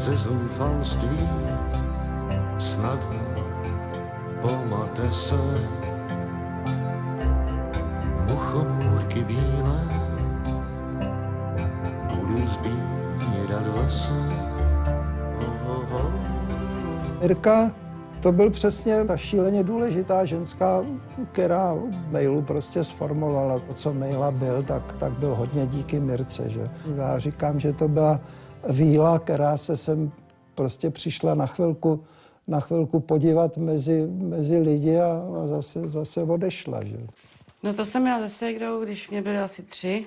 ze zoufalství snadno pomate se muchomůrky bílé, budu sbírat v lese. Mirka, to byl přesně ta šíleně důležitá ženská, která Mejlu prostě sformovala. To, co Mejla byl, tak byl hodně díky Mirce. Že? Já říkám, že to byla víla, která se sem prostě přišla na chvilku podívat mezi lidi a zase odešla. Že? No to jsem měla se ségrou, když mě byly asi 3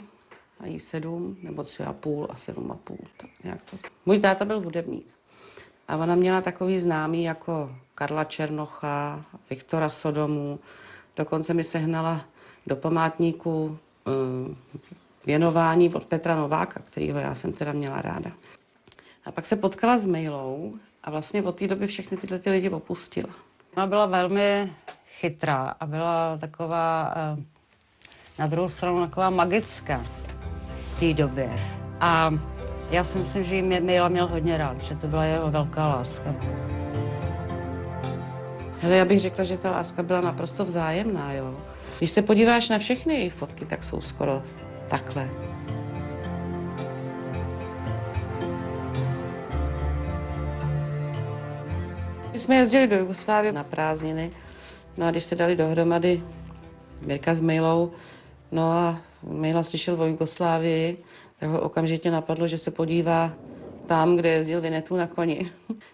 a jí 7, nebo 3,5 a 7,5. Tak nějak to. Můj táta byl hudebník. A ona měla takový známý jako Karla Černocha, Viktora Sodomu. Dokonce mi sehnala do památníku věnování od Petra Nováka, kterýho já jsem teda měla ráda. A pak se potkala s Mejlou a vlastně od té doby všechny tyhle ty lidi opustila. Ona byla velmi chytrá a byla taková, na druhou stranu taková magická v té době. A já si myslím, že jí Mejla měl hodně rád, že to byla jeho velká láska. Hele, já bych řekla, že ta láska byla naprosto vzájemná, jo. Když se podíváš na všechny jejich fotky, tak jsou skoro takhle. My jsme jezdili do Jugoslávie na prázdniny, no a když se dali dohromady Mirka s Mejlou, no a Mejla slyšel o Jugoslávii, tak ho okamžitě napadlo, že se podívá tam, kde jezdil Vinnetou na koni.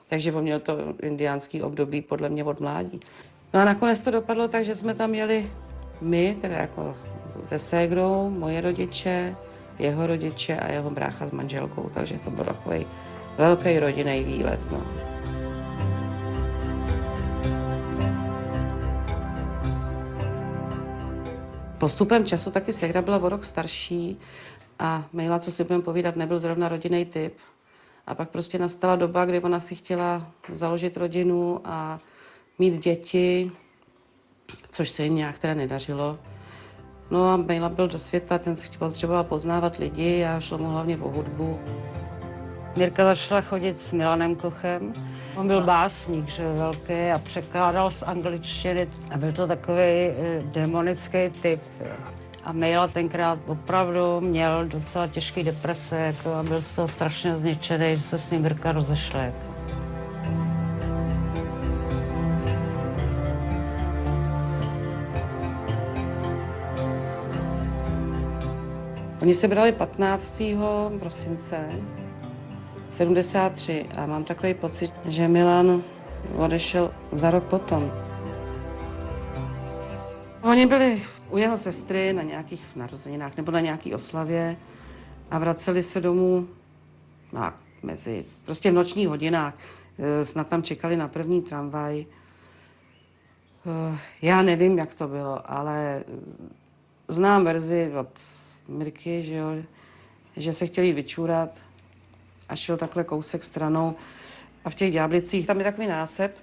Takže on měl to indiánský období podle mě od mládí. No a nakonec to dopadlo tak, že jsme tam jeli my, teda jako se ségrou, moje rodiče, jeho rodiče a jeho brácha s manželkou, takže to byl takový velký rodinný výlet. No. Postupem času taky ségra byla o rok starší a Mejla, co si budeme povídat, nebyl zrovna rodinný typ. A pak prostě nastala doba, kdy ona si chtěla založit rodinu a mít děti, což se jim nějak teda nedařilo. No a Mejla byl do světa, ten si potřeboval poznávat lidi a šlo mu hlavně o hudbu. Mirka začala chodit s Milanem Kochem. On byl básník, že velký, a překládal z angličtiny. A byl to takový demonický typ. A Mejla tenkrát opravdu měl docela těžký deprese jako, a byl z toho strašně zničený, že se s ním Mirka rozešla. Jako. Oni se brali 15. prosince 73 a mám takový pocit, že Milan odešel za rok potom. Oni byli u jeho sestry na nějakých narozeninách nebo na nějaký oslavě a vraceli se domů prostě v nočních hodinách. Snad tam čekali na první tramvaj. Já nevím, jak to bylo, ale znám verzi od Mirky, že se chtěli vyčůrat a šel takhle kousek stranou a v těch Ďáblicích tam je takový násep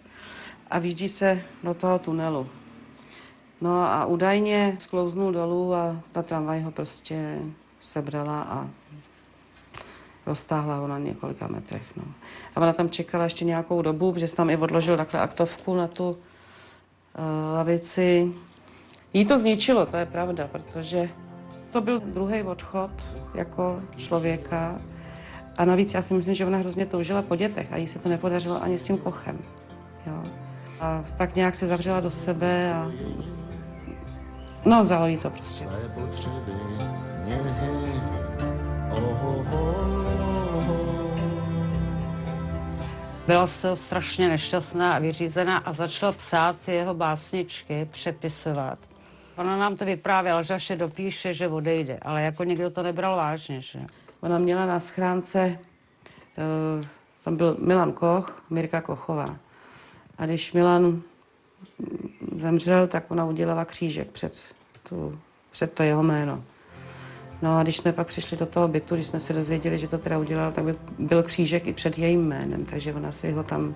a vyjíždí se do toho tunelu. No a údajně sklouznul dolů a ta tramvaj ho prostě sebrala a roztáhla ho na několika metrech. No. A ona tam čekala ještě nějakou dobu, protože se tam i odložil takhle aktovku na tu lavici. Jí to zničilo, to je pravda, protože to byl druhý odchod jako člověka. A navíc já si myslím, že ona hrozně toužila po dětech a jí se to nepodařilo ani s tím Kochem. Jo. A tak nějak se zavřela do sebe a no, vzalo jí to prostě. Byla se strašně nešťastná a vyřízená a začala psát jeho básničky, přepisovat. Ona nám to vyprávěla, že až je dopíše, že odejde, ale jako někdo to nebral vážně, že? Ona měla na schránce, tam byl Milan Koch, Mirka Kochová. A když Milan zemřel, tak ona udělala křížek před to jeho jméno. No a když jsme pak přišli do toho bytu, když jsme se dozvěděli, že to teda udělala, tak byl křížek i před jejím jménem, takže ona si ho tam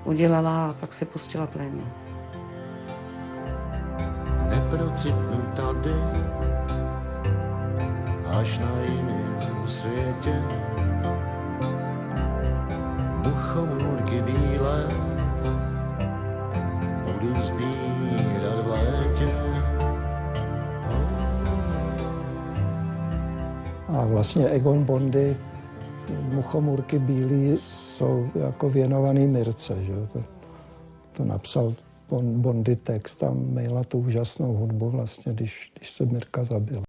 udělala a pak si pustila plyn. Neprocitnu tady, až na jiném světě. muchomůrky bílé budu sbírat v létě. A vlastně Egon Bondy, Muchomůrky bílý, jsou jako věnovaný Mirce. Že? To napsal Bondy text a Mejla tu úžasnou hudbu, vlastně, když se Mirka zabil.